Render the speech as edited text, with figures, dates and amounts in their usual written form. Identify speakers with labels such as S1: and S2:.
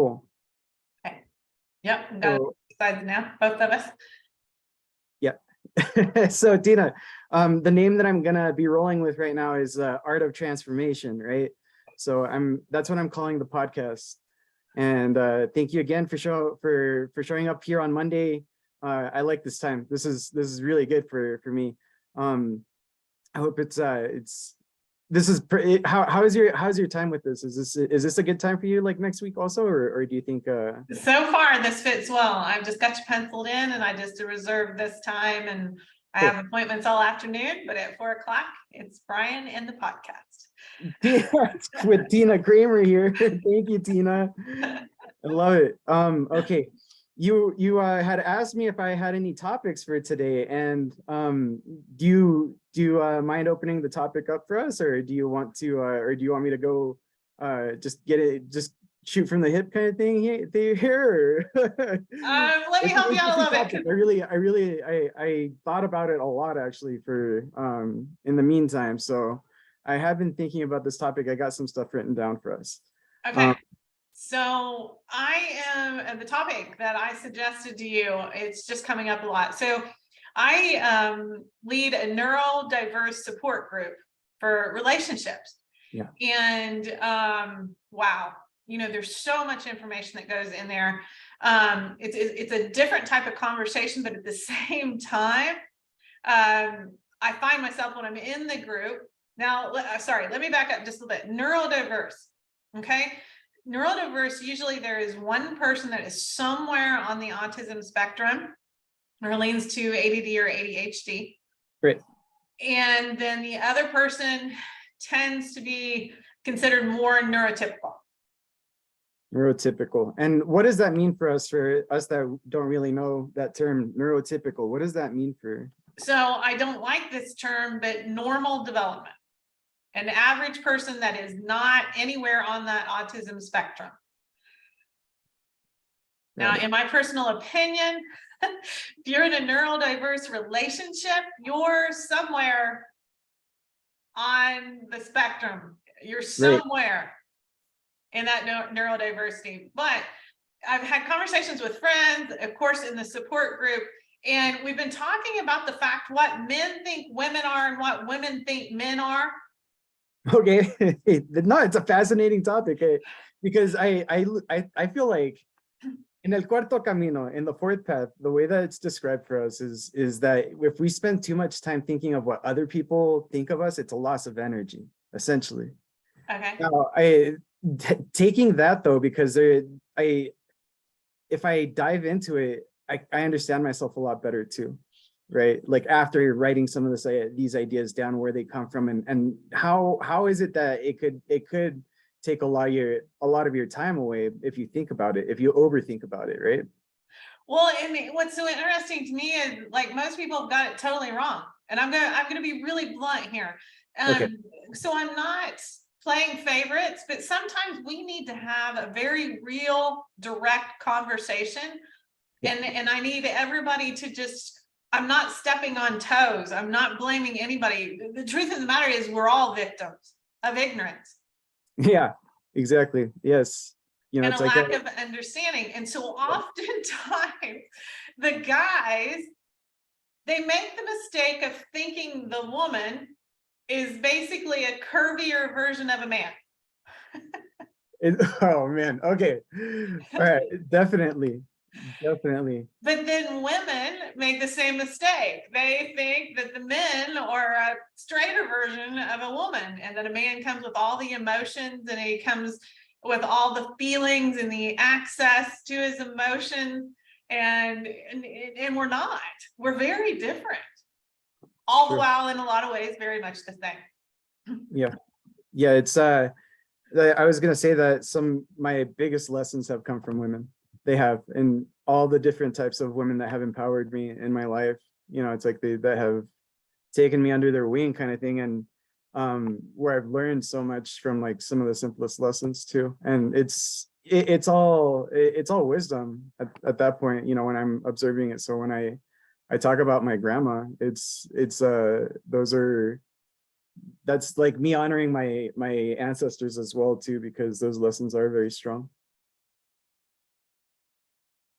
S1: Cool.
S2: Okay. Yep. Got
S1: So,
S2: it sides now, both of us.
S1: yeah. So Tina, the name that I'm gonna be rolling with right now is Art of Transformation, right? So that's what I'm calling the podcast. And thank you again for showing up here on Monday. I like this time. This is really good for me. I hope how's your time with this? Is this a good time for you, like next week also, or do you think
S2: So far this fits well. I've just got you penciled in, and I just reserved this time, and I have appointments all afternoon, but at 4 o'clock it's Brian and the podcast.
S1: with Tina Kramer here. Thank you, Tina. I love it. Okay. You had asked me if I had any topics for today, and do you mind opening the topic up for us, or do you want me to go just shoot from the hip kind of thing here?
S2: Let me help you out a little bit.
S1: I thought about it a lot actually for in the meantime. So I have been thinking about this topic. I got some stuff written down for us.
S2: Okay. So the topic that I suggested to you, it's just coming up a lot. So I lead a Nuero Diverse support group for relationships.
S1: Yeah.
S2: And wow, there's so much information that goes in there. It's a different type of conversation, but at the same time, I find myself when I'm in the group. Now, let me back up just a little bit. Nuero Diverse, okay? Nuero Diverse, usually there is one person that is somewhere on the autism spectrum or leans to ADD or ADHD.
S1: Great.
S2: And then the other person tends to be considered more neurotypical.
S1: Neurotypical. And what does that mean for us that don't really know that term, neurotypical? What does that mean for?
S2: So I don't like this term, but normal development. An average person that is not anywhere on that autism spectrum. Now, in my personal opinion, if you're in a neurodiverse relationship, you're somewhere on the spectrum. You're somewhere in that neurodiversity. But I've had conversations with friends, of course, in the support group, and we've been talking about the fact what men think women are and what women think men are.
S1: Okay. No, it's a fascinating topic, because I feel like in el cuarto camino, in the fourth path, the way that it's described for us is that if we spend too much time thinking of what other people think of us, it's a loss of energy, essentially.
S2: Okay.
S1: Now, taking that though, because if I dive into it, I understand myself a lot better too. Right, like after writing some of these ideas down, where they come from, and how is it that it could take a lot of your time away if you think about it, if you overthink about it, right?
S2: Well, and what's so interesting to me is, like, most people have got it totally wrong, and I'm gonna be really blunt here.
S1: Okay.
S2: So I'm not playing favorites, but sometimes we need to have a very real, direct conversation, and I need everybody to just. I'm not stepping on toes. I'm not blaming anybody. The truth of the matter is we're all victims of ignorance.
S1: Yeah, exactly. Yes.
S2: And it's a lack of understanding. And so oftentimes the guys, they make the mistake of thinking the woman is basically a curvier version of a man.
S1: Oh man. Okay. All right. Definitely.
S2: But then women make the same mistake. They think that the men are a straighter version of a woman, and that a man comes with all the emotions, and he comes with all the feelings and the access to his emotions, and we're not. We're very different. All the while, in a lot of ways, very much the same.
S1: Yeah. It's I was gonna say that my biggest lessons have come from women. They have, and all the different types of women that have empowered me in my life. It's like that have taken me under their wing, kind of thing, and where I've learned so much from, like, some of the simplest lessons too. And it's all wisdom at that point, when I'm observing it. So when I talk about my grandma, that's like me honoring my ancestors as well too, because those lessons are very strong.